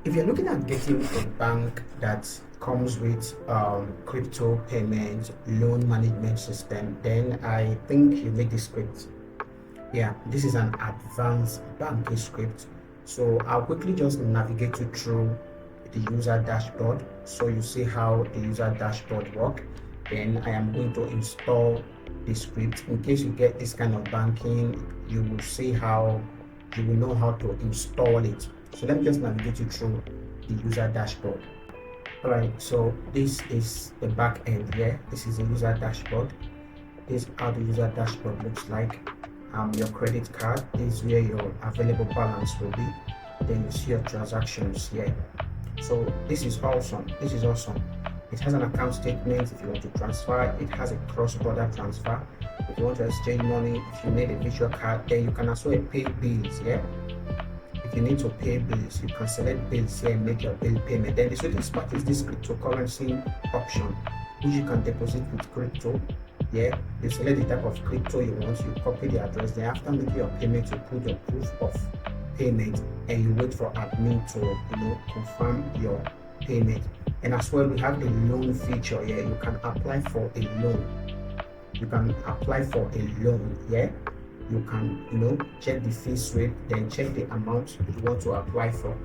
If you're looking at getting a bank that comes with crypto payment loan management system, then I think you need this script. Yeah, this is an advanced banking script. So I'll quickly just navigate you through the user dashboard so you see how the user dashboard work. Then I am going to install the script. In case you get this kind of banking, you will see how you will know how to install it. So let me just navigate you through the user dashboard. All right, so this is the back end here. This is the user dashboard. This is how the user dashboard looks like. Your credit card, this is where your available balance will be. Then you see your transactions here. So this is awesome. This is awesome. It has an account statement if you want to transfer. It has a cross-border transfer. If you want to exchange money, if you need a virtual card, then you can also pay bills here. If you need to pay bills, you can select bills here and make your bill payment. Then the sweetest part is this cryptocurrency option, which you can deposit with crypto. Yeah, you select the type of crypto you want, you copy the address, then after making your payment, you put your proof of payment and you wait for admin to confirm your payment. And as well, we have the loan feature here. You can apply for a loan. You can apply for a loan. Yeah, you can check the fees rate, then check the amount you want to apply for,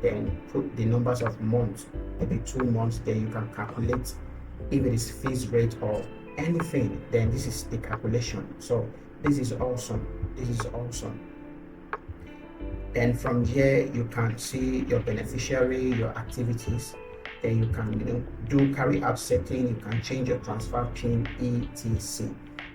then put the numbers of months, maybe 2 months. Then you can calculate if it is fees rate or anything. Then this is the calculation. So this is awesome. This is awesome. And from here you can see your beneficiary, your activities. Then you can do carry out setting, you can change your transfer pin, etc.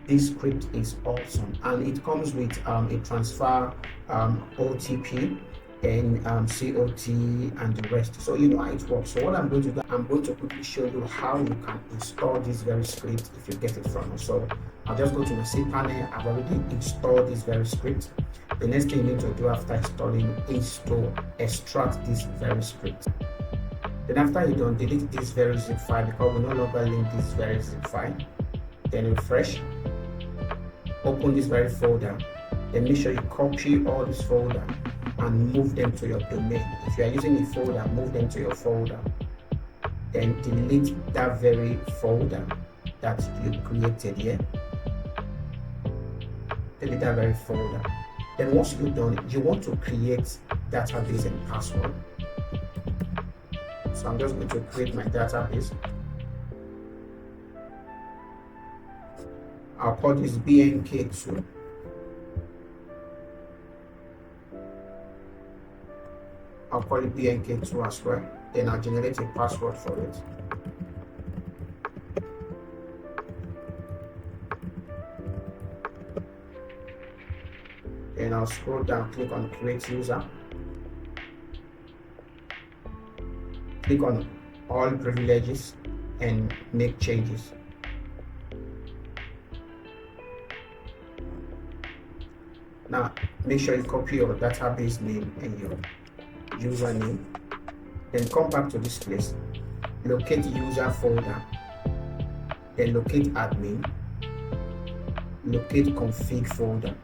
This script is awesome, and it comes with a transfer OTP and COT and the rest. So you know how it works. So what I'm going to do, I'm going to quickly show you how you can install this very script if you get it from us. So I'll just go to my cPanel. I've already installed this very script. The next thing you need to do after installing is to extract this very script. Then after you're done, delete this very zip file because we no longer link this very zip file. Then refresh, open this very folder, then make sure you copy all this folder and move them to your domain. If you are using a folder, move them to your folder. Then delete that very folder that you created here. Delete that very folder. Then once you're done, you want to create database and password. So I'm just going to create my database. I'll call this BNK2. I'll call it BNK2 as well. Then I'll generate a password for it. Then I'll scroll down, click on create user. Click on all privileges and make changes. Now make sure you copy your database name and your username. Then come back to this place, locate user folder, then locate admin, locate config folder.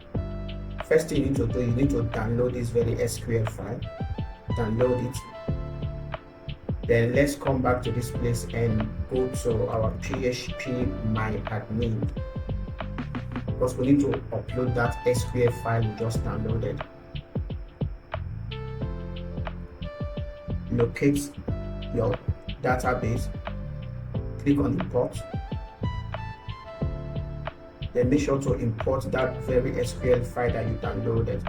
First thing you need to do, you need to download this very SQL file. Download it. Then let's come back to this place and go to our PHP my admin, because we need to upload that SQL file we just downloaded. Locate your database, click on import, then make sure to import that very SQL file that you downloaded.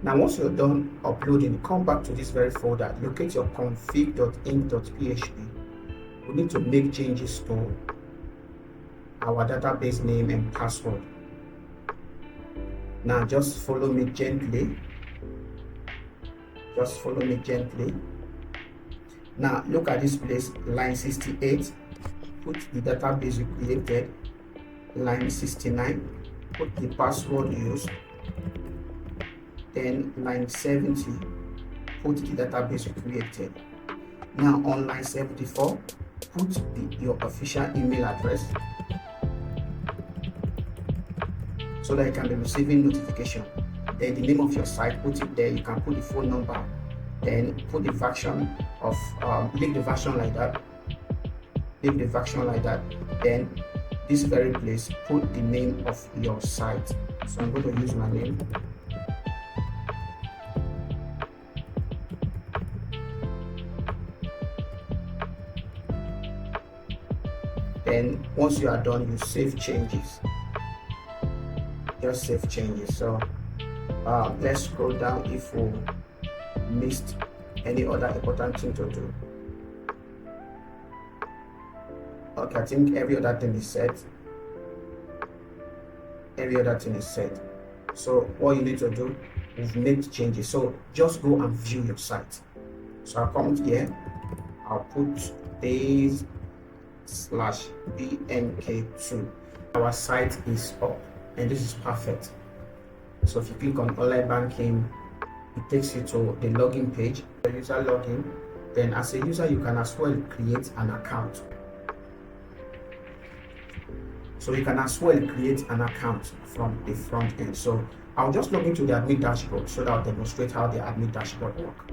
Now once you're done uploading, come back to this very folder, locate your config.inc.php. We need to make changes to our database name and password. Now just follow me gently. Just follow me gently. Now look at this place, line 68, put the database you created. Line 69, put the password used. Then line 70, put the database you created. Now on line 74, put your official email address. so that you can be receiving notification. Then the name of your site, put it there. You can put the phone number, then put the version of leave the version like that. Leave the version like that. Then this very place, put the name of your site. So I'm going to use my name. Then once you are done, you save changes. Just save changes. So let's scroll down if we missed any other important thing to do. Okay, I think every other thing is set. Every other thing is set. So what you need to do, we've made changes. So just go and view your site. So I'll come here. I'll put days/bnk2. Our site is up, and this is perfect. So if you click on online banking, it takes you to the login page, the user login. Then as a user, you can as well create an account. So you can as well create an account from the front end. So I'll just log into the admin dashboard so that I'll demonstrate how the admin dashboard works.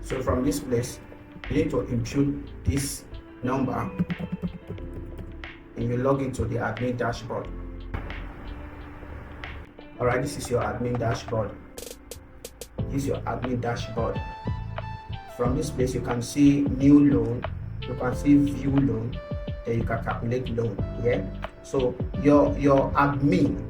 So from this place, you need to input this number and you log into the admin dashboard. Alright, this is your admin dashboard. This is your admin dashboard. From this place, you can see new loan, you can see view loan, then you can calculate loan. Yeah. So your admin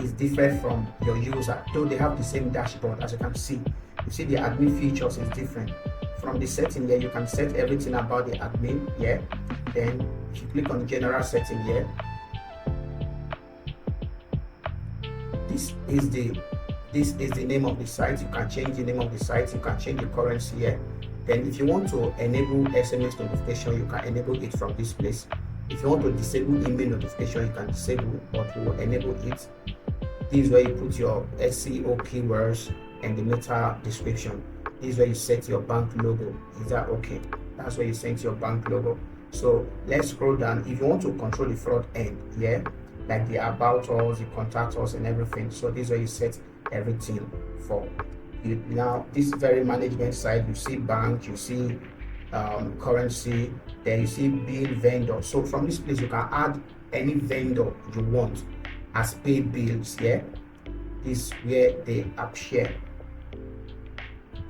is different from your user, though they have the same dashboard. As you can see, you see the admin features is different. From the setting here, you can set everything about the admin. Yeah. Then if you click on general setting here, this is the name of the site. You can change the name of the site. You can change the currency here. Then if you want to enable SMS notification, you can enable it from this place. If you want to disable email notification, you can disable, but we will enable it. This is where you put your SEO keywords and the meta description. This is where you set your bank logo. Is that okay? That's where you set your bank logo. So let's scroll down. If you want to control the front end, yeah, like the about us, the contact us, and everything. So this is where you set everything for you. Now this very management side, you see bank, you see currency, then you see bill vendor. So from this place, you can add any vendor you want as pay bills. Yeah, this is where they appear.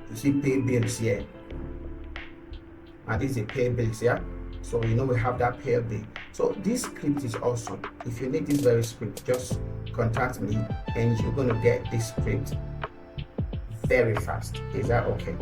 You see pay bills here, and this is the pay bills. Yeah. So you know we have that pay bill. So this script is awesome. If you need this very script, just contact me and you're going to get this script very fast. Is that okay?